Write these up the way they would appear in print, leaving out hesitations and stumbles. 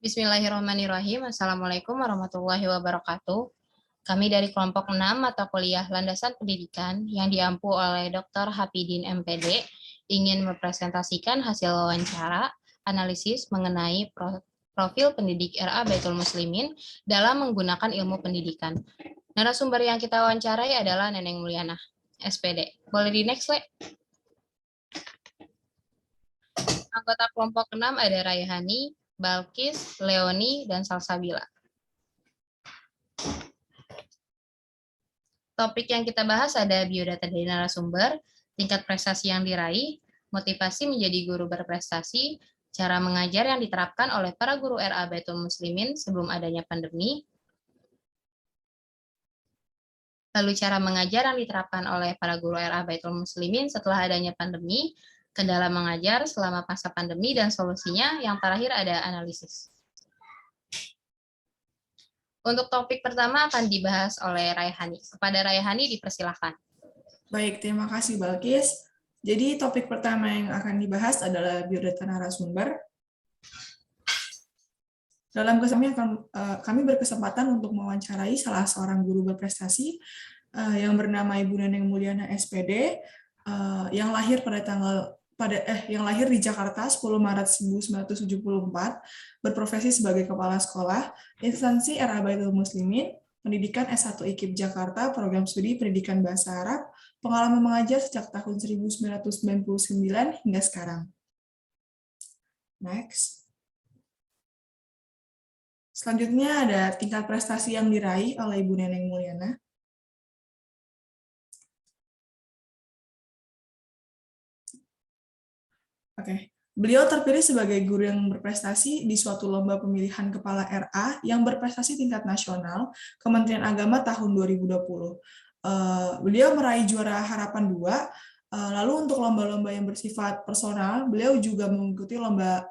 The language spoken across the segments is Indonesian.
Bismillahirrahmanirrahim. Assalamualaikum warahmatullahi wabarakatuh. Kami dari kelompok 6 mata kuliah Landasan Pendidikan yang diampu oleh Dr. Hapidin MPD ingin mempresentasikan hasil wawancara analisis mengenai profil pendidik RA Baitul Muslimin dalam menggunakan ilmu pendidikan. Narasumber yang kita wawancarai adalah Neneng Mulyana, SPD. Boleh di next, Le? Anggota kelompok 6 ada Raihani, Balkis, Leoni, dan Salsabila. Topik yang kita bahas ada biodata dari narasumber, tingkat prestasi yang diraih, motivasi menjadi guru berprestasi, cara mengajar yang diterapkan oleh para guru RA Baitul Muslimin sebelum adanya pandemi, lalu cara mengajar yang diterapkan oleh para guru RA Baitul Muslimin setelah adanya pandemi, kendala mengajar selama masa pandemi, dan solusinya. Yang terakhir ada analisis. Untuk topik pertama akan dibahas oleh Raihani. Kepada Raihani dipersilahkan. Baik, terima kasih Balkis. Jadi topik pertama yang akan dibahas adalah biodata narasumber. Dalam kesempatan kami berkesempatan untuk mewawancarai salah seorang guru berprestasi yang bernama Ibu Neneng Mulyana SPD yang lahir di Jakarta 10 Maret 1974, berprofesi sebagai kepala sekolah instansi RA Baitul Muslimin, pendidikan S1 IKIP Jakarta, program studi pendidikan bahasa Arab, pengalaman mengajar sejak tahun 1999 hingga sekarang. Next. Selanjutnya ada tingkat prestasi yang diraih oleh Ibu Neneng Mulyana. Oke. Beliau terpilih sebagai guru yang berprestasi di suatu lomba pemilihan kepala RA yang berprestasi tingkat nasional Kementerian Agama tahun 2020. Beliau meraih juara harapan 2. Lalu untuk lomba-lomba yang bersifat personal, beliau juga mengikuti lomba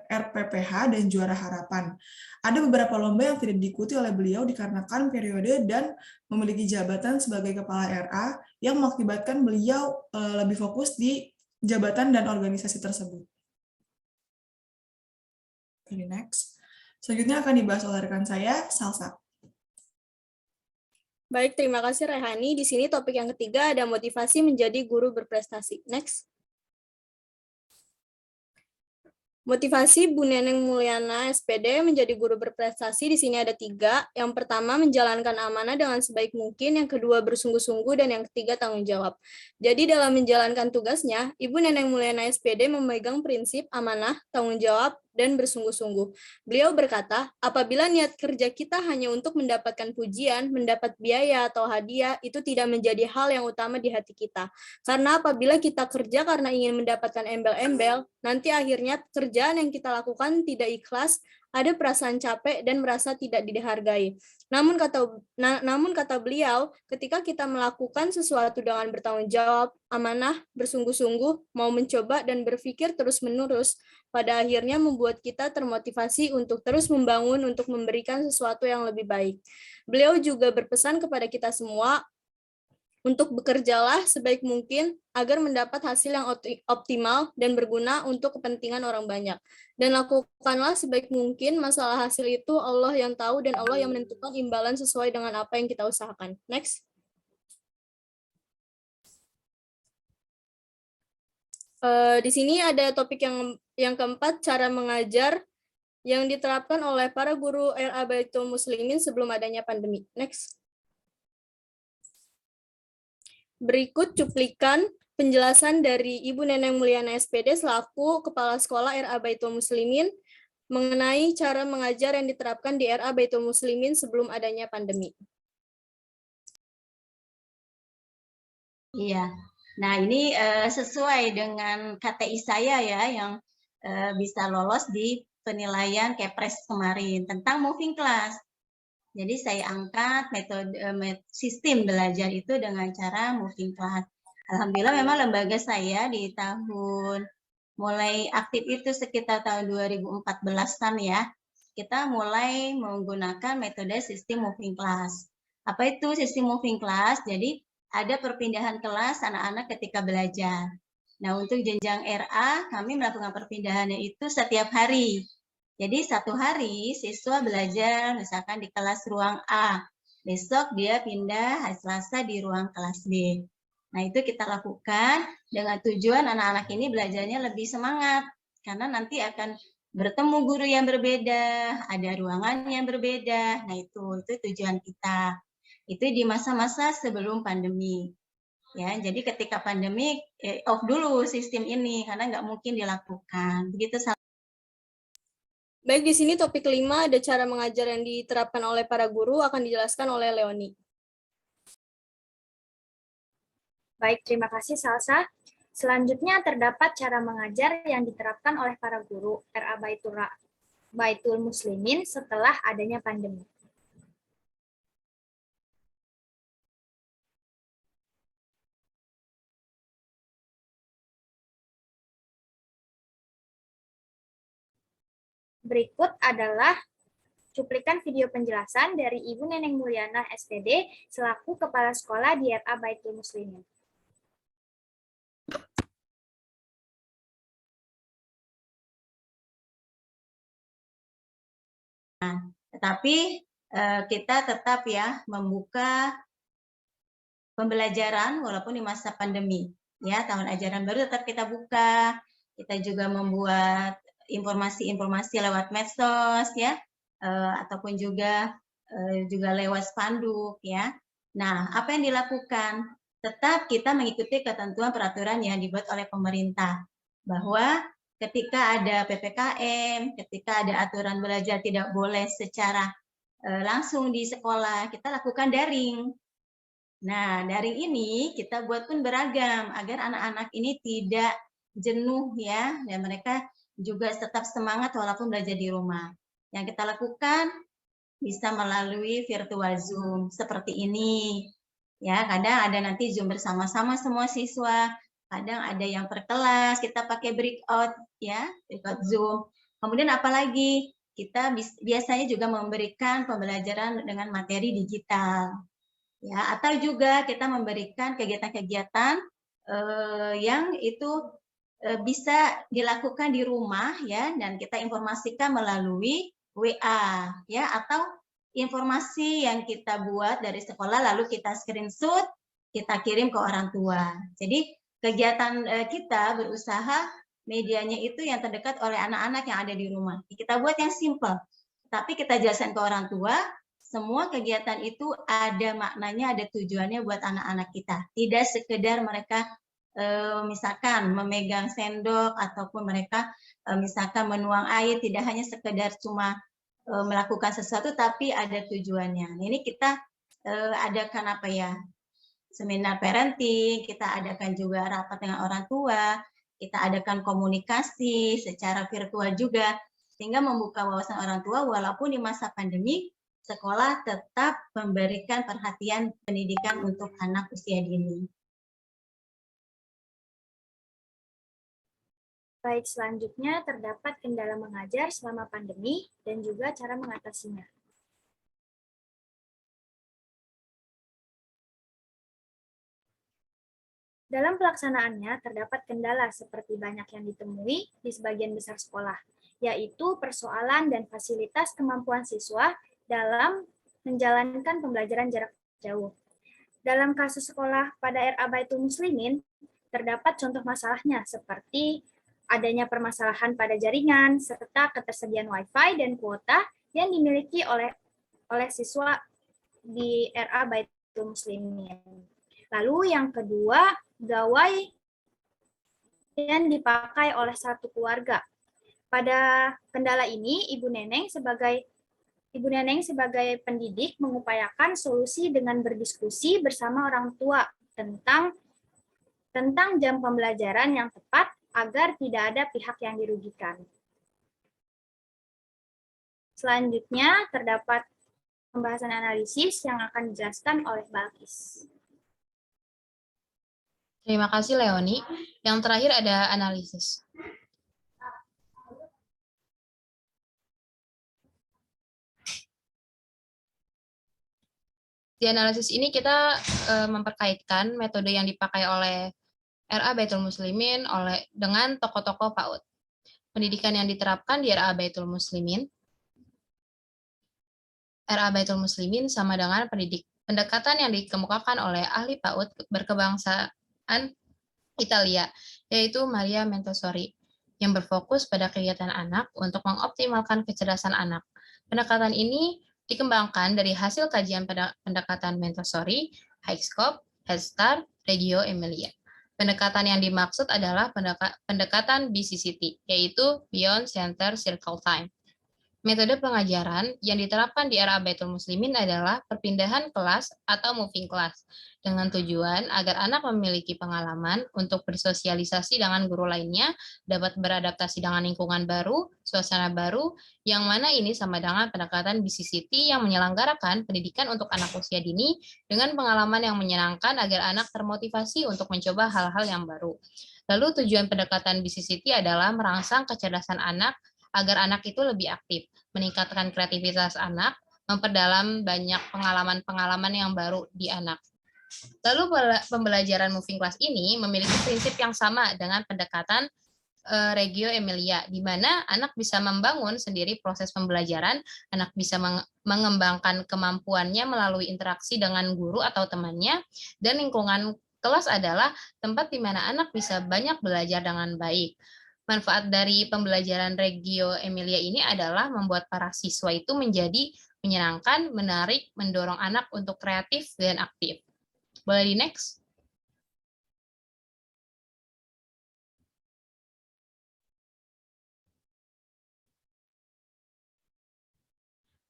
RPPH dan juara harapan. Ada beberapa lomba yang tidak diikuti oleh beliau dikarenakan periode dan memiliki jabatan sebagai kepala RA yang mengakibatkan beliau lebih fokus di jabatan dan organisasi tersebut. Oke, next. Selanjutnya akan dibahas oleh rekan saya, Salsa. Baik, terima kasih Rehani. Di sini topik yang ketiga ada motivasi menjadi guru berprestasi. Next. Motivasi Bu Neneng Mulyana SPD menjadi guru berprestasi di sini ada 3. Yang pertama, menjalankan amanah dengan sebaik mungkin. Yang kedua, bersungguh-sungguh. Dan yang ketiga, tanggung jawab. Jadi dalam menjalankan tugasnya, Ibu Neneng Mulyana SPD memegang prinsip amanah, tanggung jawab, dan bersungguh-sungguh. Beliau berkata, apabila niat kerja kita hanya untuk mendapatkan pujian, mendapat biaya atau hadiah, itu tidak menjadi hal yang utama di hati kita. Karena apabila kita kerja karena ingin mendapatkan embel-embel, nanti akhirnya kerjaan yang kita lakukan tidak ikhlas, ada perasaan capek dan merasa tidak dihargai. Namun kata beliau, ketika kita melakukan sesuatu dengan bertanggung jawab, amanah, bersungguh-sungguh, mau mencoba dan berpikir terus-menerus, pada akhirnya membuat kita termotivasi untuk terus membangun untuk memberikan sesuatu yang lebih baik. Beliau juga berpesan kepada kita semua untuk bekerjalah sebaik mungkin agar mendapat hasil yang optimal dan berguna untuk kepentingan orang banyak. Dan lakukanlah sebaik mungkin, masalah hasil itu Allah yang tahu dan Allah yang menentukan imbalan sesuai dengan apa yang kita usahakan. Next. Di sini ada topik yang keempat, cara mengajar yang diterapkan oleh para guru RA Baitul Muslimin sebelum adanya pandemi. Next. Berikut cuplikan penjelasan dari Ibu Neneng Mulyana SPD selaku Kepala Sekolah RA Baitul Muslimin mengenai cara mengajar yang diterapkan di RA Baitul Muslimin sebelum adanya pandemi. Iya, nah ini sesuai dengan KTI saya ya yang bisa lolos di penilaian Kepres kemarin tentang moving class. Jadi saya angkat sistem belajar itu dengan cara moving class. Alhamdulillah memang lembaga saya di tahun mulai aktif itu sekitar tahun 2014-an ya. Kita mulai menggunakan metode sistem moving class. Apa itu sistem moving class? Jadi ada perpindahan kelas anak-anak ketika belajar. Nah, untuk jenjang RA kami melakukan perpindahannya itu setiap hari. Jadi satu hari siswa belajar misalkan di kelas ruang A, besok dia pindah hari Selasa di ruang kelas B. Nah, itu kita lakukan dengan tujuan anak-anak ini belajarnya lebih semangat, karena nanti akan bertemu guru yang berbeda, ada ruangan yang berbeda. Nah, itu tujuan kita. Itu di masa-masa sebelum pandemi. Ya, jadi ketika pandemi off dulu sistem ini karena nggak mungkin dilakukan. Begitu. Baik, di sini topik 5 ada cara mengajar yang diterapkan oleh para guru akan dijelaskan oleh Leoni. Baik, terima kasih Salsa. Selanjutnya terdapat cara mengajar yang diterapkan oleh para guru RA Baitul Muslimin setelah adanya pandemi. Berikut adalah cuplikan video penjelasan dari Ibu Neneng Mulyana SPD selaku Kepala Sekolah di RA Baitul Muslimin. Tetapi kita tetap ya membuka pembelajaran walaupun di masa pandemi. Ya, tahun ajaran baru tetap kita buka. Kita juga membuat informasi-informasi lewat medsos ya, ataupun juga lewat spanduk ya. Nah, apa yang dilakukan? Tetap kita mengikuti ketentuan peraturan yang dibuat oleh pemerintah bahwa ketika ada PPKM, ketika ada aturan belajar tidak boleh secara langsung di sekolah, kita lakukan daring. Nah, daring ini kita buat pun beragam agar anak-anak ini tidak jenuh ya, dan mereka juga tetap semangat walaupun belajar di rumah. Yang kita lakukan bisa melalui virtual Zoom seperti ini. Ya, kadang ada nanti Zoom bersama-sama semua siswa, kadang ada yang per kelas, kita pakai breakout ya, breakout Zoom. Kemudian apalagi kita biasanya juga memberikan pembelajaran dengan materi digital. Ya, atau juga kita memberikan kegiatan-kegiatan yang itu bisa dilakukan di rumah ya, dan kita informasikan melalui WA ya, atau informasi yang kita buat dari sekolah lalu kita screenshot, kita kirim ke orang tua. Jadi kegiatan kita berusaha medianya itu yang terdekat oleh anak-anak yang ada di rumah. Kita buat yang simple, tapi kita jelaskan ke orang tua. Semua kegiatan itu ada maknanya, ada tujuannya buat anak-anak kita. Tidak sekedar mereka misalkan memegang sendok ataupun mereka misalkan menuang air, tidak hanya sekedar cuma melakukan sesuatu tapi ada tujuannya. Ini kita adakan apa ya? Seminar parenting, kita adakan juga rapat dengan orang tua, kita adakan komunikasi secara virtual juga sehingga membuka wawasan orang tua walaupun di masa pandemi sekolah tetap memberikan perhatian pendidikan untuk anak usia dini. Baik, selanjutnya terdapat kendala mengajar selama pandemi dan juga cara mengatasinya. Dalam pelaksanaannya terdapat kendala seperti banyak yang ditemui di sebagian besar sekolah, yaitu persoalan dan fasilitas kemampuan siswa dalam menjalankan pembelajaran jarak jauh. Dalam kasus sekolah pada RA Baitul Muslimin, terdapat contoh masalahnya seperti adanya permasalahan pada jaringan, serta ketersediaan Wi-Fi dan kuota yang dimiliki oleh siswa di RA Baitul Muslimin. Lalu yang kedua, gawai yang dipakai oleh satu keluarga. Pada kendala ini, Ibu Neneng sebagai pendidik mengupayakan solusi dengan berdiskusi bersama orang tua tentang jam pembelajaran yang tepat agar tidak ada pihak yang dirugikan. Selanjutnya terdapat pembahasan analisis yang akan dijelaskan oleh Balkis. Terima kasih Leoni. Yang terakhir ada analisis. Di analisis ini kita memperkaitkan metode yang dipakai oleh RA Baitul Muslimin dengan tokoh-tokoh PAUD. pendidikan yang diterapkan di RA Baitul Muslimin. RA Baitul Muslimin sama dengan pendekatan yang dikemukakan oleh ahli PAUD berkebangsaan Italia, yaitu Maria Montessori, yang berfokus pada kegiatan anak untuk mengoptimalkan kecerdasan anak. Pendekatan ini dikembangkan dari hasil kajian pendekatan Montessori, Highscope, Head Start, Reggio Emilia. Pendekatan yang dimaksud adalah pendekatan BCCT, yaitu Beyond Center Circle Time. Metode pengajaran yang diterapkan di RA Baitul Muslimin adalah perpindahan kelas atau moving class, dengan tujuan agar anak memiliki pengalaman untuk bersosialisasi dengan guru lainnya, dapat beradaptasi dengan lingkungan baru, suasana baru, yang mana ini sama dengan pendekatan BCCT yang menyelenggarakan pendidikan untuk anak usia dini dengan pengalaman yang menyenangkan agar anak termotivasi untuk mencoba hal-hal yang baru. Lalu tujuan pendekatan BCCT adalah merangsang kecerdasan anak agar anak itu lebih aktif, meningkatkan kreativitas anak, memperdalam banyak pengalaman-pengalaman yang baru di anak. Lalu pembelajaran moving class ini memiliki prinsip yang sama dengan pendekatan Reggio Emilia, di mana anak bisa membangun sendiri proses pembelajaran, anak bisa mengembangkan kemampuannya melalui interaksi dengan guru atau temannya, dan lingkungan kelas adalah tempat di mana anak bisa banyak belajar dengan baik. Manfaat dari pembelajaran Reggio Emilia ini adalah membuat para siswa itu menjadi menyenangkan, menarik, mendorong anak untuk kreatif dan aktif. Boleh di next?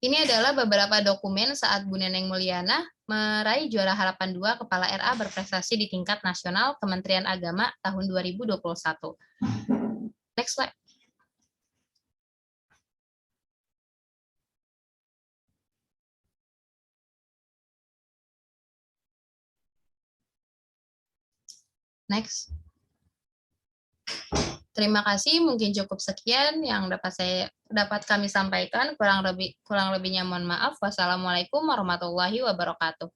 Ini adalah beberapa dokumen saat Bu Neneng Mulyana meraih juara harapan 2 Kepala RA berprestasi di tingkat nasional Kementerian Agama tahun 2021. Next slide. Next. Terima kasih, mungkin cukup sekian yang dapat kami sampaikan. Kurang lebihnya mohon maaf. Wassalamualaikum warahmatullahi wabarakatuh.